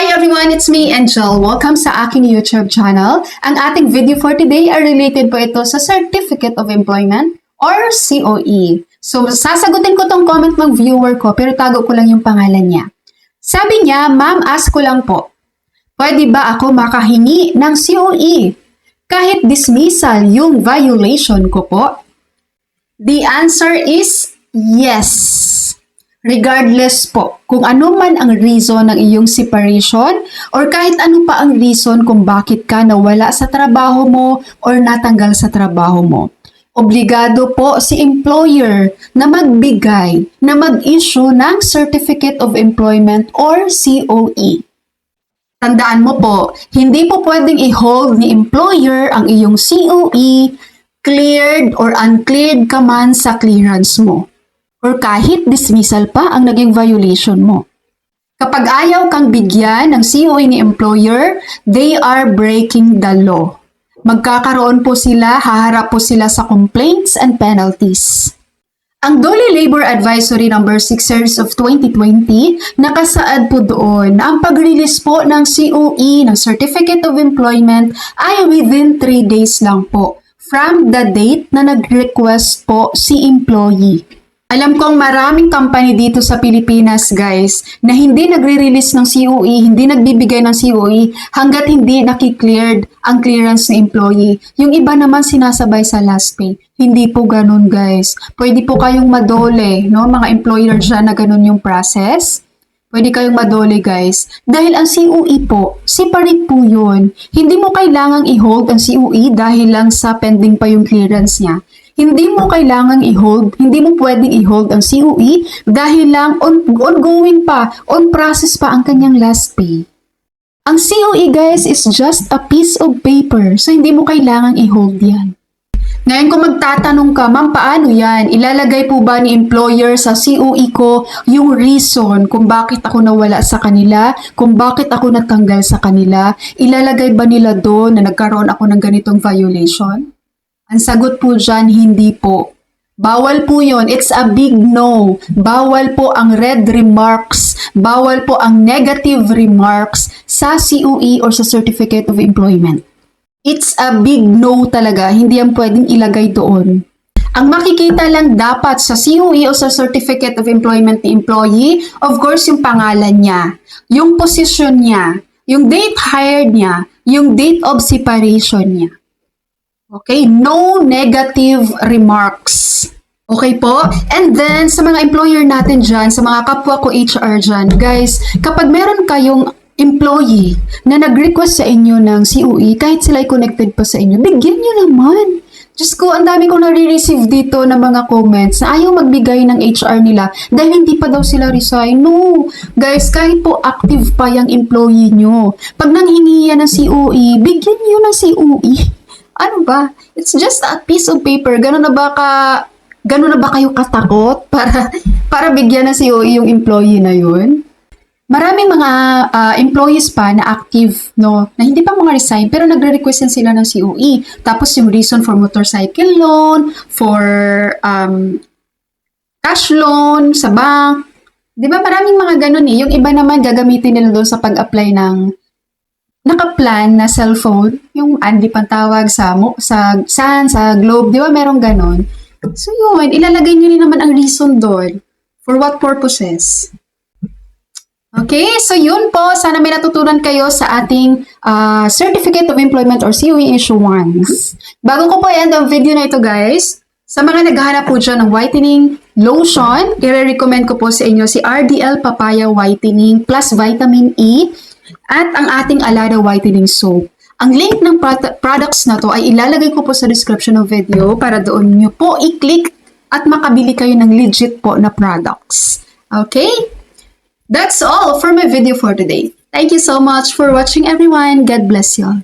Hi everyone, it's me, Angel. Welcome sa aking YouTube channel. Ang ating video for today ay related po ito sa Certificate of Employment or COE. So, sasagutin ko tong comment ng viewer ko pero tago ko lang yung pangalan niya. Sabi niya, ma'am, ask ko lang po, pwede ba ako makahingi ng COE kahit dismissal yung violation ko po? The answer is yes. Regardless po kung ano man ang reason ng iyong separation or kahit ano pa ang reason kung bakit ka nawala sa trabaho mo or natanggal sa trabaho mo. Obligado po si employer na magbigay, na mag-issue ng Certificate of Employment or COE. Tandaan mo po, hindi po pwedeng i-hold ni employer ang iyong COE, cleared or uncleared ka man sa clearance mo. Or kahit dismissal pa ang naging violation mo. Kapag ayaw kang bigyan ng COE ni employer, they are breaking the law. Magkakaroon po sila, haharap po sila sa complaints and penalties. Ang DOLE Labor Advisory No. 6 Series of 2020, nakasaad po doon na ang pag-release po ng COE, ng Certificate of Employment, ay within 3 days lang po from the date na nag-request po si employee. Alam kong maraming company dito sa Pilipinas, guys, na hindi nagre-release ng COE, hindi nagbibigay ng COE hanggat hindi nakikleared ang clearance ng employee. Yung iba naman sinasabay sa last pay. Hindi po ganun, guys. Pwede po kayong madole, no? Mga employer dyan na ganun yung process. Pwede kayong madole, guys. Dahil ang COE po, separate po yun. Hindi mo kailangang i-hold ang COE dahil lang sa pending pa yung clearance niya. Hindi mo kailangang i-hold, hindi mo pwedeng i-hold ang COE dahil lang ongoing pa, on process pa ang kanyang last pay. Ang COE, guys, is just a piece of paper. So, hindi mo kailangang i-hold yan. Ngayon, kung magtatanong ka, ma'am, paano yan? Ilalagay po ba ni employer sa COE ko yung reason kung bakit ako nawala sa kanila, kung bakit ako natanggal sa kanila? Ilalagay ba nila doon na nagkaroon ako ng ganitong violation? Ang sagot po dyan, hindi po. Bawal po yun. It's a big no. Bawal po ang red remarks. Bawal po ang negative remarks sa COE or sa Certificate of Employment. It's a big no talaga. Hindi yan pwedeng ilagay doon. Ang makikita lang dapat sa COE o sa Certificate of Employment ni employee, of course, yung pangalan niya, yung position niya, yung date hired niya, yung date of separation niya. Okay, no negative remarks. Okay po? And then, sa mga employer natin dyan, sa mga kapwa ko HR dyan, guys, kapag meron kayong employee na nag-request sa inyo ng COE, kahit sila ay connected pa sa inyo, bigyan nyo naman. Diyos ko, ang dami kong nare-receive dito ng mga comments na ayaw magbigay ng HR nila dahil hindi pa daw sila resign. No! Guys, kahit po active pa yung employee nyo, pag nanghingi yan ng COE, bigyan nyo ng COE. Ano ba? It's just a piece of paper. Ganun na ba kayo katakot para bigyan ng COE yung employee na yun? Maraming mga employees pa na active, no, na hindi pa mga resign pero nagre-request yan sila ng COE. Tapos yung reason for motorcycle loan, for cash loan sa bank. Di ba maraming mga ganun eh. Yung iba naman gagamitin nila doon sa pag-apply ng nakaplan na cellphone, yung Andy pantawag sa Sun, sa Globe, di ba merong ganon? So yun, ilalagay nyo rin naman ang reason doon. For what purposes? Okay, so yun po. Sana may natutunan kayo sa ating Certificate of Employment or COE issuance. Bago ko po i-end ang video na ito, guys, sa mga naghahanap po dyan ng whitening lotion, i-recommend ko po sa inyo si RDL Papaya Whitening plus Vitamin E at ang ating Alada Whitening Soap. Ang link ng products na to ay ilalagay ko po sa description ng video para doon nyo po i-click at makabili kayo ng legit po na products. Okay? That's all for my video for today. Thank you so much for watching, everyone. God bless you all.